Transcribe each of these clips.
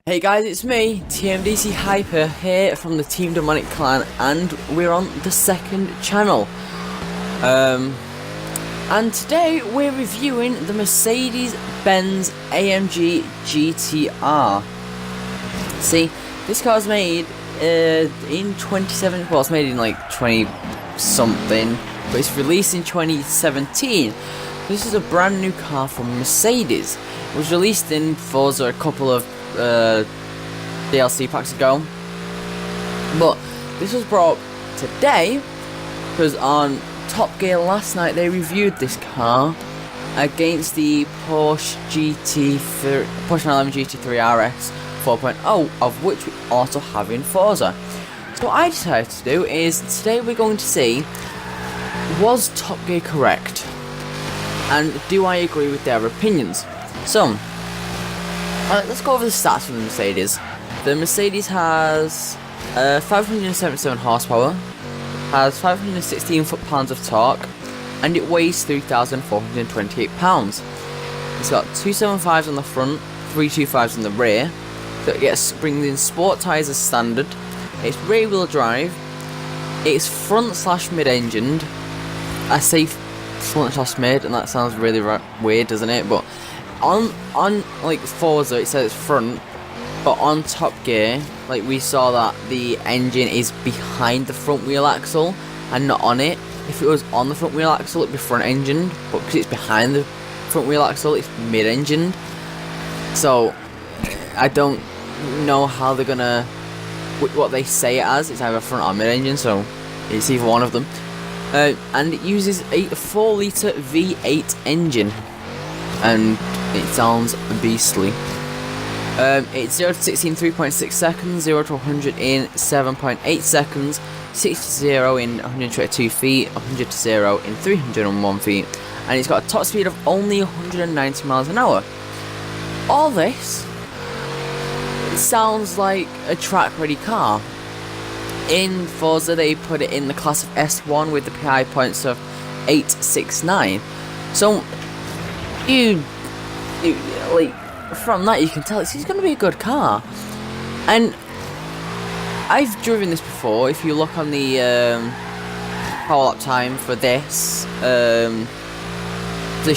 Hey guys, it's me, TMDC Hyper, here from the Team Demonic clan, and we're on the second channel. And today we're reviewing the Mercedes-Benz AMG GT R. See, this car was made in 2017, well it's made in like 20 something, but it's released in 2017. This is a brand new car from Mercedes. It was released in Forza a couple of DLC packs ago, but this was brought today because on Top Gear last night they reviewed this car against the Porsche 911 GT3 RS 4.0, of which we also have in Forza. So what I decided to do is today we're going to see, was Top Gear correct, and do I agree with their opinions? So let's go over the stats for the Mercedes. The Mercedes has 577 horsepower, has 516 foot-pounds of torque, and it weighs 3,428 pounds. It's got 275s on the front, 325s on the rear. So it brings in sport tyres as standard. It's rear-wheel drive. It's front/mid-engined. I say front/mid, and that sounds really weird, doesn't it? But on like Forza it says it's front, but on Top Gear, like, we saw that the engine is behind the front wheel axle and not on it. If it was on the front wheel axle it'd be front engined, but because it's behind the front wheel axle it's mid engined. So I don't know how they're gonna, what they say it as, it's either front or mid engine, so it's either one of them. And it uses a 4 litre V8 engine, and it sounds beastly. It's 0 to 60 in 3.6 seconds, 0 to 100 in 7.8 seconds, 60 to 0 in 122 feet, 100 to 0 in 301 feet, and it's got a top speed of only 190 miles an hour. All this, it sounds like a track-ready car. In Forza they put it in the class of S1 with the PI points of 869. So like, from that you can tell it's going to be a good car. And I've driven this before. If you look on the power lap time for this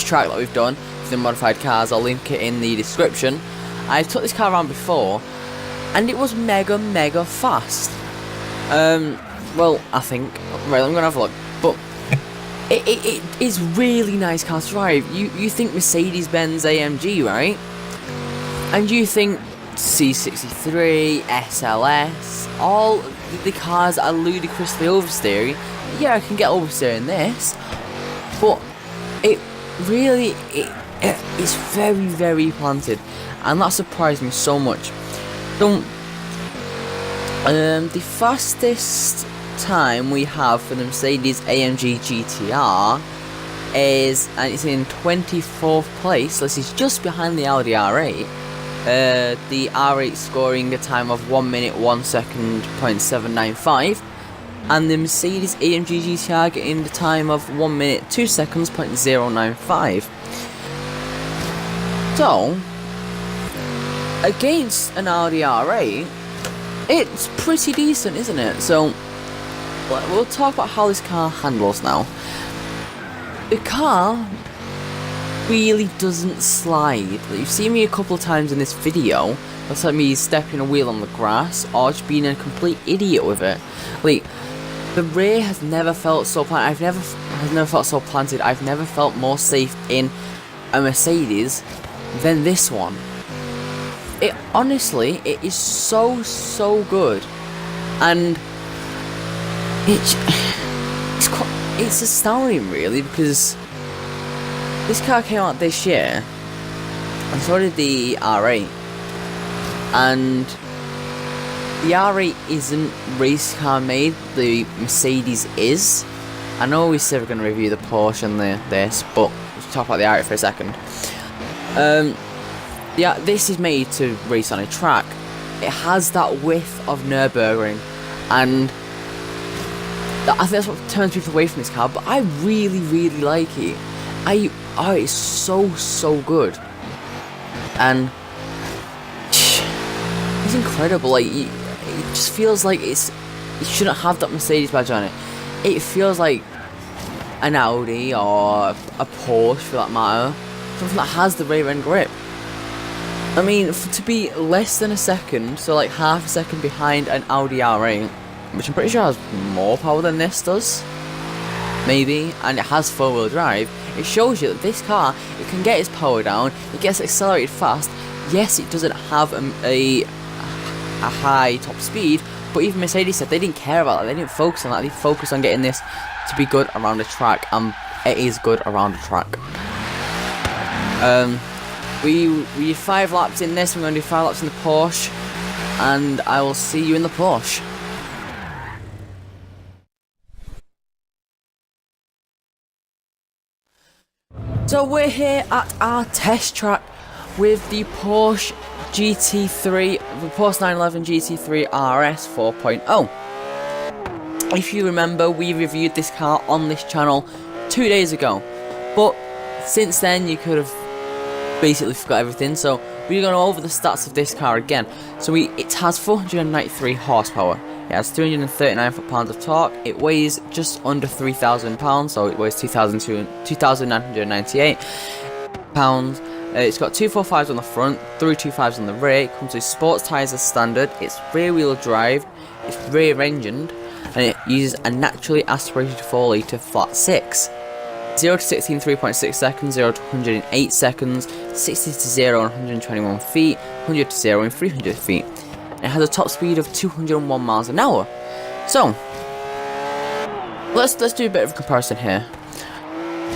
track that we've done for the modified cars, I'll link it in the description. I took this car around before and it was mega fast. Well, I think, right, I'm gonna have a look, but it is really nice car to drive. You think Mercedes-Benz AMG, right? And you think C63, SLS, all the cars are ludicrously oversteering. Yeah, I can get oversteering this, but it really, it's very planted, and that surprised me so much. So, the fastest time we have for the Mercedes AMG GTR is, and it's in 24th place. This is just behind the Audi R8. The R8 scoring a time of 1 minute 1 second .795, and the Mercedes AMG GTR getting the time of 1 minute 2 seconds .095. So against an Audi R8, it's pretty decent, isn't it? So we'll talk about how this car handles now. The car really doesn't slide. Like, you've seen me a couple of times in this video. That's like me stepping a wheel on the grass or just being a complete idiot with it. Like, the rear has never felt so planted. I've never felt so planted. I've never felt more safe in a Mercedes than this one. It honestly, it is so good, and it's astounding really, because this car came out this year, and so did the R8, and the R8 isn't race car made, the Mercedes is. I know we said we're going to review the Porsche and this, but let's talk about the R8 for a second. Yeah, this is made to race on a track. It has that whiff of Nürburgring, and I think that's what turns people away from this car, but I really like it. It's so good. And It's incredible. Like it just feels like it shouldn't have that Mercedes badge on it. It feels like an Audi or a Porsche for that matter, something that has the rear end grip. I mean, to be less than a second, so like half a second behind an Audi R8, which I'm pretty sure has more power than this does, maybe, and it has four-wheel drive, it shows you that this car, it can get its power down, it gets accelerated fast. Yes, it doesn't have a high top speed, but even Mercedes said they didn't care about that, they didn't focus on that, they focused on getting this to be good around the track, and it is good around the track. We did 5 laps in this, we're going to do 5 laps in the Porsche, and I will see you in the Porsche. So we're here at our test track with the Porsche GT3, the Porsche 911 GT3 RS 4.0. If you remember, we reviewed this car on this channel 2 days ago, but since then you could have basically forgot everything, so we're going over the stats of this car again. So it has 493 horsepower, it has 339 foot-pounds of torque, it weighs just under 3,000 pounds, so it weighs 2,998 pounds. It's got 245s on the front, 325s on the rear. It comes with sports tyres as standard, it's rear-wheel drive, it's rear-engined, and it uses a naturally aspirated 4 litre flat 6. 0 to 60 in 3.6 seconds, 0 to 100 in 8 seconds, 60 to 0 in 121 feet, 100 to 0 in 300 feet. And it has a top speed of 201 miles an hour. So, let's do a bit of a comparison here.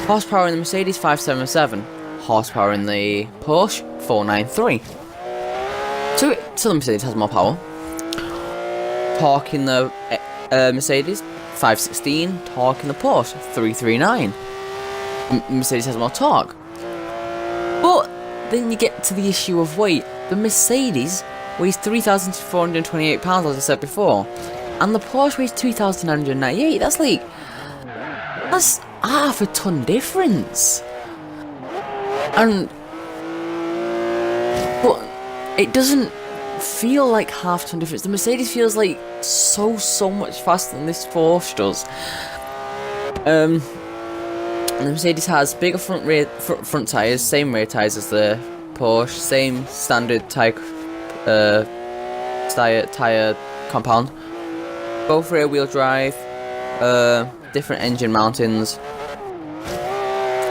Horsepower in the Mercedes 577, horsepower in the Porsche 493. So the Mercedes has more power. Torque in the Mercedes 516, torque in the Porsche 339. Mercedes has more torque. But then you get to the issue of weight. The Mercedes weighs 3,428 pounds, as I said before, and the Porsche weighs 2,998. That's half a ton difference. But it doesn't feel like half a ton difference. The Mercedes feels like so much faster than this Porsche does. And the Mercedes has bigger front tyres, same rear tyres as the Porsche, same standard tyre compound, both rear wheel drive, different engine mountings.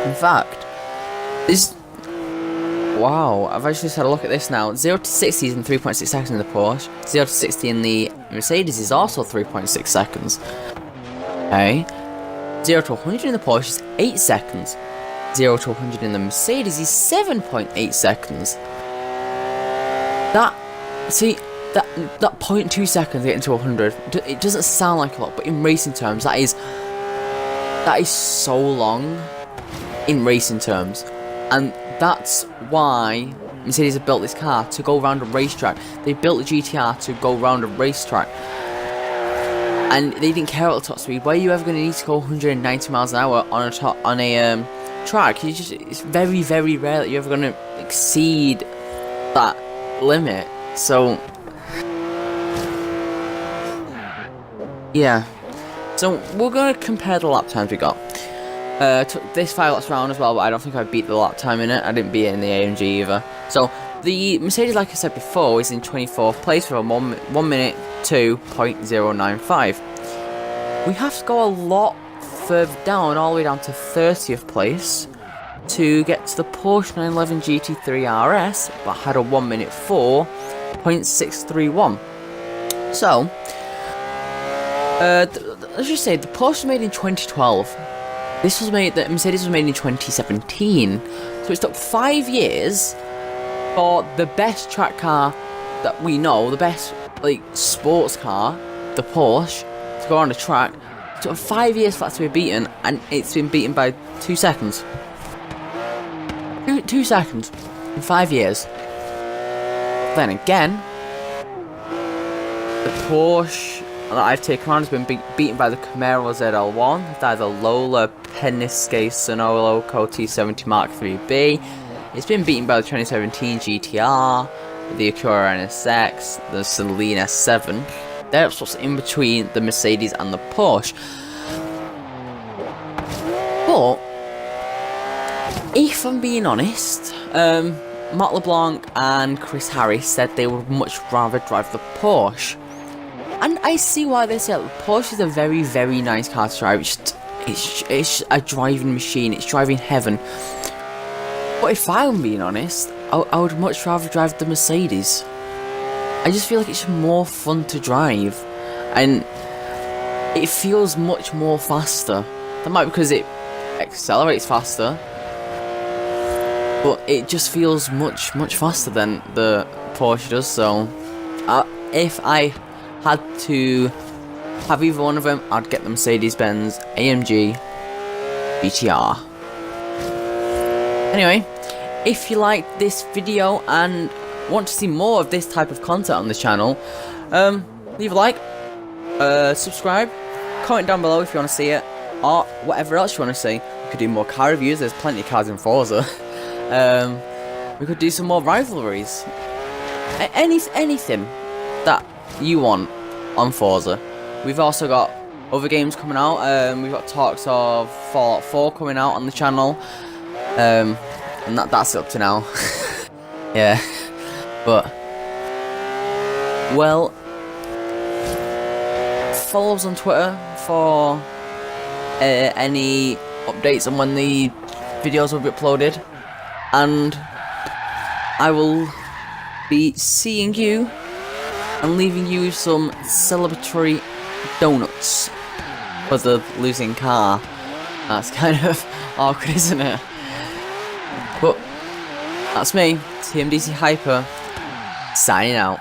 In fact, wow, I've actually just had a look at this now. 0 to 60 is in 3.6 seconds in the Porsche, 0 to 60 in the Mercedes is also 3.6 seconds. Okay. 0 to 100 in the Porsche is 8 seconds. 0 to 100 in the Mercedes is 7.8 seconds. That 0.2 seconds getting to 100, it doesn't sound like a lot, but in racing terms, that is so long in racing terms. And that's why Mercedes have built this car, to go around a racetrack. They built the GTR to go around a racetrack. And they didn't care about the top speed. Why are you ever going to need to go 190 miles an hour on a track? It's very, very rare that you're ever going to exceed that limit. So, yeah. So we're going to compare the lap times we got. This 5 laps round as well, but I don't think I beat the lap time in it. I didn't beat it in the AMG either. So the Mercedes, like I said before, is in 24th place for a 1 minute 2.095. We have to go a lot further down, all the way down to 30th place, to get to the Porsche 911 GT3 RS, but had a 1 minute 4.631. So, let's just say the Porsche was made in 2012. The Mercedes was made in 2017. So it took 5 years for the best track car that we know, the best sports car, the Porsche, to go on the track. It took 5 years for that to be beaten, and it's been beaten by 2 seconds. 2 seconds in 5 years. Then again, the Porsche that I've taken on has been beaten by the Camaro ZL1, the Lola Penske Sonolo Co T70 Mark 3B. It's been beaten by the 2017 GT R, the Acura NSX, the Celine S7. That's what's in between the Mercedes and the Porsche. But if I'm being honest, Matt LeBlanc and Chris Harris said they would much rather drive the Porsche. And I see why they say that. The Porsche is a very, very nice car to drive. It's a driving machine. It's driving heaven. But if I'm being honest, I would much rather drive the Mercedes. I just feel like it's more fun to drive. And it feels much more faster. That might be because it accelerates faster. But it just feels much faster than the Porsche does. So if I had to have either one of them, I'd get the Mercedes-Benz AMG GT R. Anyway, if you liked this video and want to see more of this type of content on the channel, leave a like, subscribe, comment down below if you want to see it, or whatever else you want to see. We could do more car reviews. There's plenty of cars in Forza. We could do some more rivalries. Anything that you want on Forza. We've also got other games coming out. We've got talks of Fallout 4 coming out on the channel. And that's up to now. Yeah. But, well, follow us on Twitter for any updates on when the videos will be uploaded. And I will be seeing you and leaving you with some celebratory donuts for the losing car. That's kind of awkward, isn't it? But that's me, TMDC Hyper, signing out.